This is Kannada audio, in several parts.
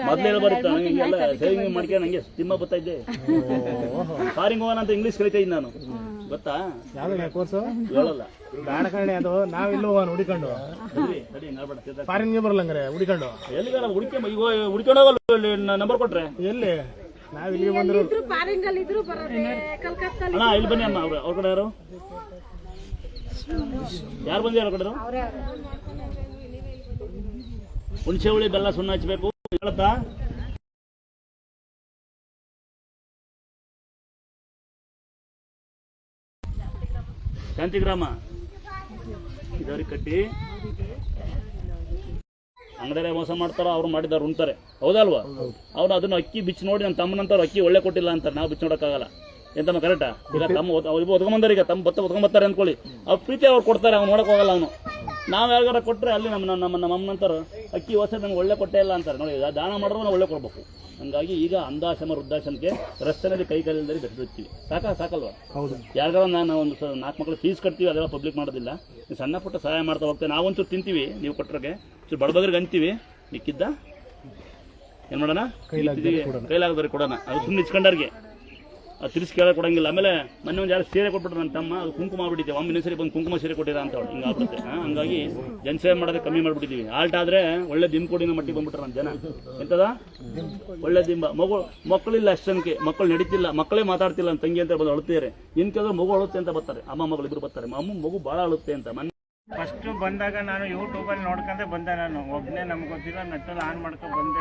ಮೊದಲೆಲ್ಲ ಬರುತ್ತೆ ನನಗೆಲ್ಲ ಸೇವಿಂಗ್ ಮಾಡ್ಕೊಂಡು ನಂಗೆ ತಿಮ್ಮ ಬರ್ತಾ ಇದ್ದೆ. ಫಾರಿಂಗ್ ಹೋಗೋಣ ಅಂತ ಇಂಗ್ಲೀಷ್ ಕಲಿತಾ ಇದ್ದೆ ನಾನು, ಗೊತ್ತಾ? ಕೋರ್ಸು ಹೇಳಲ್ಲ ಕಾಣಕಣೆ ಅದು ನಾವಿಲ್ಲ ಹೋಗೋಣ ಹುಡಿಕೊಂಡು ಫಾರಿನ್ಗೆ ಬರಲ್ಲಂಗ್ರೆ ಹುಡಿಕೊಂಡು ಎಲ್ಲಿಗಾರ ಹುಡ್ಕೊಂಡು ಹೋಗಲ್ಲ. ನಂಬರ್ ಕೊಟ್ರೆ ಎಲ್ಲಿ ನಾವ್ ಇಲ್ಲಿಗೆ ಬಂದ್ರು ಅಣ್ಣ ಇಲ್ಲಿ ಬನ್ನಿ ಅಮ್ಮ. ಅವ್ರ ಕಡೆ ಯಾರು ಬಂದಿರೋ ಕಡೆ ಹುಣಸೆ ಹುಳಿ ಬೆಲ್ಲ ಸುಣ್ಣ ಹಚ್ಚಬೇಕು ಹೇಳತ್ತಾ? ಶಾಂತಿಗ್ರಾಮ ಇದವ್ರಿಗೆ ಕಟ್ಟಿ ಅಂಗಡಿಯೇ ಮೋಸ ಮಾಡ್ತಾರೋ ಅವ್ರು ಮಾಡಿದವ್ರು ಉಣ್ತಾರೆ, ಹೌದಲ್ವಾ? ಅವ್ರು ಅದನ್ನ ಅಕ್ಕಿ ಬಿಚ್ಚಿ ನೋಡಿ ನನ್ನ ತಮ್ಮನಂತವ್ರು ಅಕ್ಕಿ ಒಳ್ಳೆ ಕೊಟ್ಟಿಲ್ಲ ಅಂತಾರೆ, ನಾವು ಬಿಚ್ಚಿ ನೋಡೋಕ್ಕಾಗಲ್ಲ. ಎಂತಮ್ಮ ಕರೆಕ್ಟಾ? ಈಗ ತಮ್ಮ ಒತ್ಕೊಂಬಂದಾರೆ, ಈಗ ತಮ್ಮ ಒತ್ಕೊಂಬತ್ತಾರೆ ಅಂದ್ಕೊಳ್ಳಿ, ಅವ್ರ ಪ್ರೀತಿ ಅವ್ರು ಕೊಡ್ತಾರೆ, ಅವ್ನು ನೋಡಕ್ ಹೋಗಲ್ಲ. ಅವನು ನಾವು ಯಾರಿಗಾರ ಕೊಟ್ಟರೆ ಅಲ್ಲಿ ನಮ್ಮ ಅಮ್ಮನಂತಾರೆ ಅಕ್ಕಿ ಹೊಸ ನಂಗೆ ಒಳ್ಳೆ ಕೊಟ್ಟೇ ಇಲ್ಲ ಅಂತಾರೆ. ನೋಡಿ, ದಾನ ಮಾಡಿದ್ರು ನಾವು ಒಳ್ಳೆ ಕೊಡ್ಬೇಕು. ಹಂಗಾಗಿ ಈಗ ಅಂಧಾಶ್ರಮ ವೃದ್ಧಾಶ್ರಮಕ್ಕೆ ರಸ್ತೆನಲ್ಲಿ ಕೈ ಕಾಲಿಲ್ಲದೆ ಬೆಳೆದಿರ್ತೀವಿ. ಸಾಕಲ್ವಾ? ಹೌದು. ಯಾರಿಗಾರ ನಾನು ಒಂದು 4 ಮಕ್ಕಳು ಫೀಸ್ ಕಟ್ತೀವಿ, ಅದೆಲ್ಲ ಪಬ್ಲಿಕ್ ಮಾಡೋದಿಲ್ಲ. ಸಣ್ಣ ಪುಟ್ಟ ಸಹಾಯ ಮಾಡ್ತಾ ಹೋಗ್ತೇವೆ. ನಾವೊಂಚೂರು ತಿಂತೀವಿ, ನೀವು ಕೊಟ್ಟರೆ ಚೂರು ಬಡಬಗ್ರಿಗೆ ಅಂತೀವಿ, ಮಿಕ್ಕಿದ್ದ ಏನು ಮಾಡೋಣ? ಕೈಲಾಗದವ್ರಿಗೆ ಕೊಡೋಣ. ಅದು ಸುಮ್ಮನೆ ಇಸ್ಕೊಂಡವ್ರಿಗೆ ಅದು ತಿರ್ಸಿ ಕೇಳೋ ಕೊಡಂಗಿಲ್ಲ. ಆಮೇಲೆ ಮೊನ್ನೆ ಒಂದು ಯಾರು ಸೀರೆ ಕೊಟ್ಬಿಟ್ರೆ ನನ್ನ ತಮ್ಮ, ಅದು ಕುಂಕುಮ ಆಗ್ಬಿಟ್ಟಿದೆ. ಒಮ್ಮೆ ಸರಿ ಬಂದು ಕುಂಕುಮ ಸೀರೆ ಕೊಟ್ಟಿರ ಅಂತ ಹೇಳಿ ಹಿಂಗೆ ಆಗ್ಬಿಡುತ್ತೆ. ಹಂಗಾಗಿ ಜನಸೇವೆ ಮಾಡೋದೇ ಕಮ್ಮಿ ಮಾಡಿಬಿಟ್ಟಿದ್ದೀವಿ. ಆಲ್ಟ್ ಆದರೆ ಒಳ್ಳೆ ದಿಂಬುಕೊಡಿನ ಮಟ್ಟಿಗೆ ಬಂದ್ಬಿಟ್ರೆ ನಮ್ಮ ಜನ. ಎಂತದ ಒಳ್ಳೆ ದಿಂಬ. ಮಕ್ಕಳಿಲ್ಲ ಅಷ್ಟಕ್ಕೆ, ಮಕ್ಕಳು ನಡೀತಿಲ್ಲ, ಮಕ್ಕಳೇ ಮಾತಾಡ್ತಿಲ್ಲ ಅಂತ ತಂಗಿ ಅಂತ ಬಂದು ಅಳುತ್ತಾರೆ. ಇನ್ನು ಕೆಲವರು ಮಗು ಅಳುತ್ತೆ ಅಂತ ಬರ್ತಾರೆ, ಅಮ್ಮ ಮಗಳು ಇಬ್ಬರು ಬರ್ತಾರೆ. ಮಗು ಭಾಳ ಅಳುತ್ತೆ ಅಂತ. ಫಸ್ಟ್ ಬಂದಾಗ ನಾನು ಯೂಟ್ಯೂಬಲ್ಲಿ ನೋಡ್ಕೊಂಡೆ ಬಂದೆ. ನಾನು ಒಬ್ಬನೇ ನಮ್ಗೆ ಗೊತ್ತಿಲ್ಲ, ನೆಟ್ಟಲ್ಲಿ ಆನ್ ಮಾಡ್ಕೊಂಡು ಬಂದು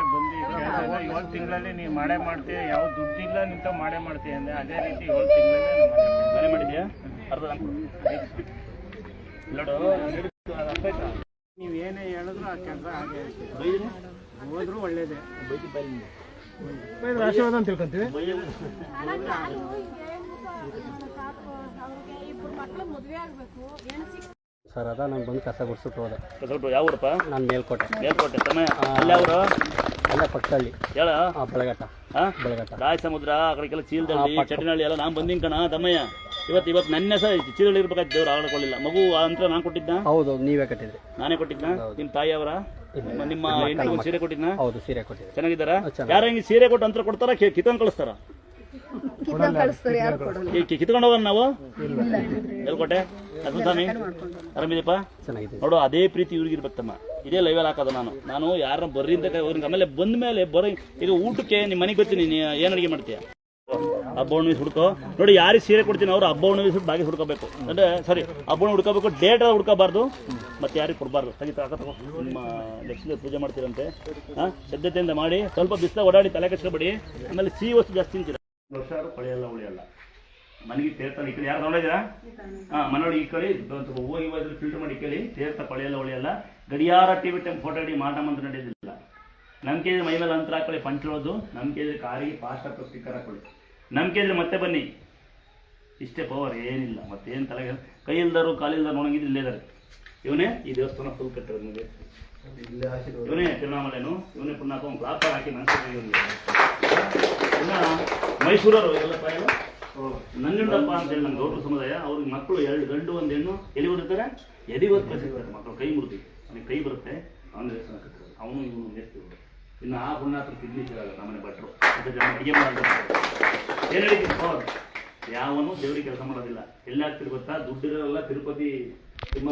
7 ತಿಂಗಳಲ್ಲಿ ನೀವು ಮಾಡೇ ಮಾಡ್ತೀವಿ, ಯಾವ ದುಡ್ಡಿಲ್ಲ ನಿಂತ ಮಾಡೇ ಮಾಡ್ತೀವಿ ಅಂದೆ. ಅದೇ ರೀತಿ 7 ತಿಂಗಳಲ್ಲಿ ಮನೆ ಮಾಡಿದ್ಯಾ? ಅರ್ಧ ನೀವೇನೇ ಹೇಳಿದ್ರು ಆ ಕೆಲಸ ಹಾಗೆ ಹೋದ್ರು ಒಳ್ಳೇದೇ. ಆಶೀರ್ವಾದ ಅಂತ ತಿಳ್ಕೊಂತೀವಿ. ಸರ್ ಅದ ನಂಗೆ ಬಂದು ಕಸ ಗುಡಿಸ್ಬಿಟ್ಟು ಹೋದೆ. ಯಾವ ಊರಪ್ಪ? ನಾನು ಮೇಲ್ಕೋಟೆ ತಮ್ಮ. ಅಲ್ಲಿ ಅವರು ಅಲ್ಲ ಪಕ್ಕದಲ್ಲಿ ಹೇಳ ಬೆಳಗಟ್ಟ. ರಾಯ ಸಮುದ್ರ ಆ ಕಡೆಗೆಲ್ಲ ಚೀಲದಲ್ಲಿ ಚಟಿನಹಳ್ಳಿ ಎಲ್ಲ ನಾನು ಬಂದಿನ ಕಣ ತಮ್ಮಯ್ಯ. ಇವತ್ತು ನನ್ನ ಸಹ ಚೀಲದಲ್ಲಿ ಇರ್ಬೇಕಾಯ್ತು, ದೇವ್ರು ಆಳ್ಕೊಳ್ಳಿಲ್ಲ. ಮಗು ಅಂತ ನಾನು ಕೊಟ್ಟಿದ್ದ? ಹೌದು, ನೀವೇ ಕಟ್ಟಿದ್ರಿ. ನಾನೇ ಕೊಟ್ಟಿದ್ನ? ನಿಮ್ಮ ತಾಯಿ ಅವರ ನಿಮ್ಮ ಹೆಂಡತಿ ಸೀರೆ ಕೊಟ್ಟಿದ್ನ? ಹೌದು, ಸೀರೆ ಕೊಟ್ಟಿದ್ದೆ. ಚೆನ್ನಾಗಿದ್ದಾರ? ಯಾರ ಹಿಂಗೆ ಸೀರೆ ಕೊಟ್ಟು ಅಂತ ಕೊಡ್ತಾರ? ಕಿತ್ಕೊಂಡು ಕಳಿಸ್ತಾರ? ಕಿತ್ಕೊಂಡು ಹೋಗೋಣ ನಾವು. ಎಲ್ಕೊಟ್ಟೆ ಸ್ವಾಮಿ ಆರಾಮಿದೀಪ? ಚೆನ್ನಾಗಿದೆ ನೋಡು, ಅದೇ ಪ್ರೀತಿ ಇವ್ರಿಗಿರ್ಬೇಕಮ್ಮ. ಇದೇ ಲೈವಲ್ಲಿ ಹಾಕೋದು ನಾನು ಯಾರನ್ನ ಬರ್ರಿ ಅಂತ ಅವ್ರಿಗೆ. ಆಮೇಲೆ ಬಂದ ಮೇಲೆ ಬರೀ ಈಗ ಊಟಕ್ಕೆ ನಿಮ್ಮ ಮನೆಗೆ ಬರ್ತೀನಿ, ನೀನು ಏನು ಅಡುಗೆ ಮಾಡ್ತೀಯ? ಹಬ್ಬ ಹುಣ್ಣಿಮೆ ಹುಡ್ಕೋ. ನೋಡಿ, ಯಾರಿಗೆ ಸೀರೆ ಕೊಡ್ತೀನಿ ಅವರು ಹಬ್ಬ ಹುಣ್ಣಿಮೆ ಸುಟ್ಟು ಬಾಗಿ ಹುಡ್ಕೋಬೇಕು. ಅಂದರೆ ಸಾರಿ, ಹಬ್ಬ ಹುಣ್ಣಿಮೆ ಹುಡ್ಕೋಬೇಕು, ಡೇಟ್ ಹುಡ್ಕೋಬಾರ್ದು, ಮತ್ತೆ ಯಾರಿಗೆ ಕೊಡಬಾರ್ದು. ತಗೋ, ನಿಮ್ಮ ಲಕ್ಷ್ಮೀ ಪೂಜೆ ಮಾಡ್ತೀರಂತೆ. ಶ್ರದ್ಧತೆಯಿಂದ ಮಾಡಿ, ಸ್ವಲ್ಪ ಬಿಸಿಲ ಓಡಾಡಿ ತಲೆ ಕಚ್ಕೋಬೇಡಿ. ಆಮೇಲೆ ಸಿಹಿ ವಸ್ತು ಜಾಸ್ತಿ ತಿಂತೀರ. ವರ್ಷ ಕೊಳೆಯಲ್ಲ ಉಳಿಯಲ್ಲ. ಮನೆಗೆ ತೀರ್ಥ ಈ ಕಡೆ ಯಾರು ನೋಡಿದ್ದೀರಾ? ಮನೆಯೊಳಗೆ ಈ ಕಡೆ ಹೋಗಿ ಫಿಲ್ಟರ್ ಮಾಡಿ ಕೇಳಿ. ತೀರ್ಥ ಕೊಳೆಯಲ್ಲ ಉಳಿಯಲ್ಲ. ಗಡಿಯಾರ ಟಿವಿ ಟೈಮ್ ಫೋಟೋ ಹಿಡಿ ಮಾಟ ಮಂತ್ರ ನಡೆಯೋದಿಲ್ಲ. ನಂಬಿಕೆ ಇದ್ರೆ ಮೈ ಮೇಲೆ ಅಂತರ ಹಾಕೊಳ್ಳಿ, ಪಂಚಳೋದು. ನಂಬಿಕೆ ಇದ್ರೆ ಕಾರಿಗೆ ಫಾಸ್ಟ್ ಹಾಕೋ ಸ್ಟಿಕ್ಕರ್ ಹಾಕೊಳ್ಳಿ. ನಂಬಿಕೆ ಇದ್ರೆ ಮತ್ತೆ ಬನ್ನಿ. ಇಷ್ಟೇ ಪವರ್, ಏನಿಲ್ಲ. ಮತ್ತೇನು ತಲೆಗೆ ಕೈ ಇಲ್ದಾರು ಕಾಲಿಲ್ದಾರು ನೋಡಂಗಿದ್ದು ಇಲ್ಲೇ ಇದ್ದಾರೆ. ಇವನೇ ಈ ದೇವಸ್ಥಾನ ಫುಲ್ ಕಟ್ಟಿರೋದು ನಿಮಗೆ. ಇವನೇ ತಿರುವಣ್ಣಾಮಲೆನು, ಇವನೇ ಪುಣ್ಯ ಒಂದು ಕ್ಲಾಪರ್ ಹಾಕಿ ನನಗೆ. ಮೈಸೂರವರು ಎಲ್ಲ ಪಾಯಲು ನಂಜುಂಡಪ್ಪ ಅಂತೇಳಿ ನಮ್ಮ ಗೌಡ್ರ ಸಮುದಾಯ. ಅವ್ರಿಗೆ ಮಕ್ಕಳು 2 ಗಂಡು 1 ಹೆಣ್ಣು. ಎಲ್ಲಿ ಬರುತ್ತಾರೆ? ಎದಿ ಹೊತ್ತು ಕಸಿರ್ತಾರೆ ಮಕ್ಕಳು. ಕೈ ಮುರಿದು ಅವನಿಗೆ ಕೈ ಬರುತ್ತೆ, ಅವನ ದೇವಸ್ಥಾನ ಕಟ್ಟಿರೋದು. ಅವನು ಇವನು ನೇರ್ತಿದ್ರು. ಇನ್ನು ಆ ಪುಣ್ಯಾತ್ರ ಕಿಡ್ನಿ ಸಿಗಲ್ಲ. ನಮ್ಮನೆ ಭಟ್ರು ಅಡುಗೆ ಮಾಡ್ತಾರೆ. ಏನು ಹೇಳಿದ್ದೀನಿ ಪವರ್? ಯಾವನು ದೇವರಿಗೆ ಕೆಲಸ ಮಾಡೋದಿಲ್ಲ. ಎಲ್ಲಾಗ್ತಿರ್ ಗೊತ್ತಾ? ದುಡ್ಡಿರೋಲ್ಲ. ತಿರುಪತಿ ತುಂಬ